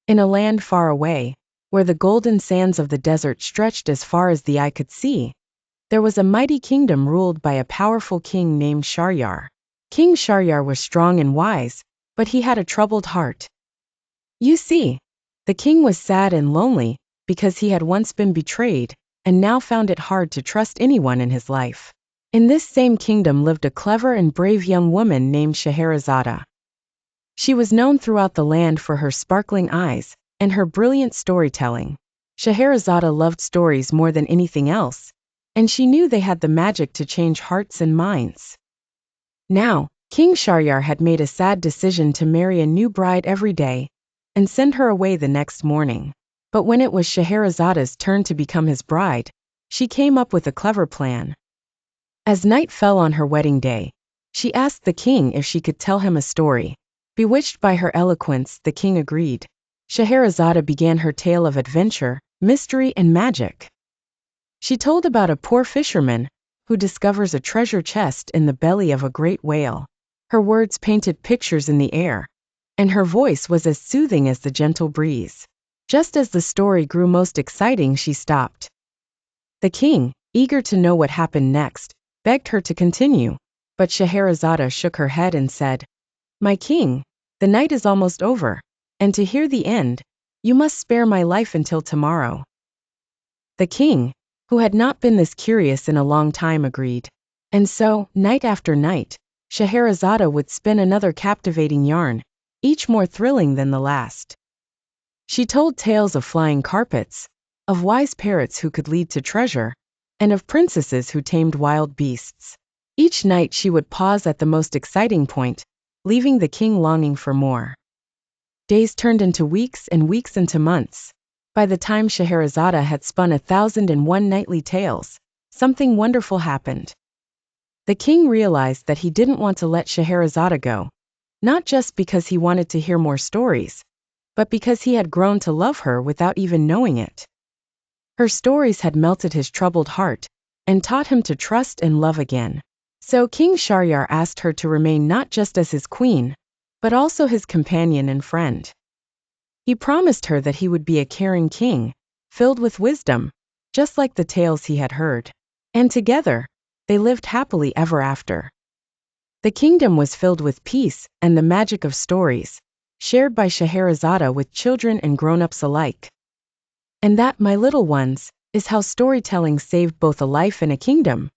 In a land far away, where the golden sands of the desert stretched as far as the eye could see, there was a mighty kingdom ruled by a powerful king named Shahryar. King Shahryar was strong and wise, but he had a troubled heart. You see, the king was sad and lonely because he had once been betrayed and now found it hard to trust anyone in his life. In this same kingdom lived a clever and brave young woman named Scheherazade. She was known throughout the land for her sparkling eyes and her brilliant storytelling. Scheherazade loved stories more than anything else, and she knew they had the magic to change hearts and minds. Now, King Shahryar had made a sad decision to marry a new bride every day and send her away the next morning. But when it was Scheherazade's turn to become his bride, she came up with a clever plan. As night fell on her wedding day, she asked the king if she could tell him a story. Bewitched by her eloquence, the king agreed. Scheherazade began her tale of adventure, mystery, and magic. She told about a poor fisherman who discovers a treasure chest in the belly of a great whale. Her words painted pictures in the air, and her voice was as soothing as the gentle breeze. Just as the story grew most exciting, she stopped. The king, eager to know what happened next, begged her to continue, but Scheherazade shook her head and said, "My king, the night is almost over, and to hear the end, you must spare my life until tomorrow." The king, who had not been this curious in a long time, agreed. And so, night after night, Scheherazade would spin another captivating yarn, each more thrilling than the last. She told tales of flying carpets, of wise parrots who could lead to treasure, and of princesses who tamed wild beasts. Each night she would pause at the most exciting point, leaving the king longing for more. Days turned into weeks and weeks into months. By the time Scheherazade had spun 1,001 nightly tales, something wonderful happened. The king realized that he didn't want to let Scheherazade go, not just because he wanted to hear more stories, but because he had grown to love her without even knowing it. Her stories had melted his troubled heart and taught him to trust and love again. So King Shahryar asked her to remain not just as his queen, but also his companion and friend. He promised her that he would be a caring king, filled with wisdom, just like the tales he had heard. And together, they lived happily ever after. The kingdom was filled with peace and the magic of stories, shared by Scheherazade with children and grown-ups alike. And that, my little ones, is how storytelling saved both a life and a kingdom.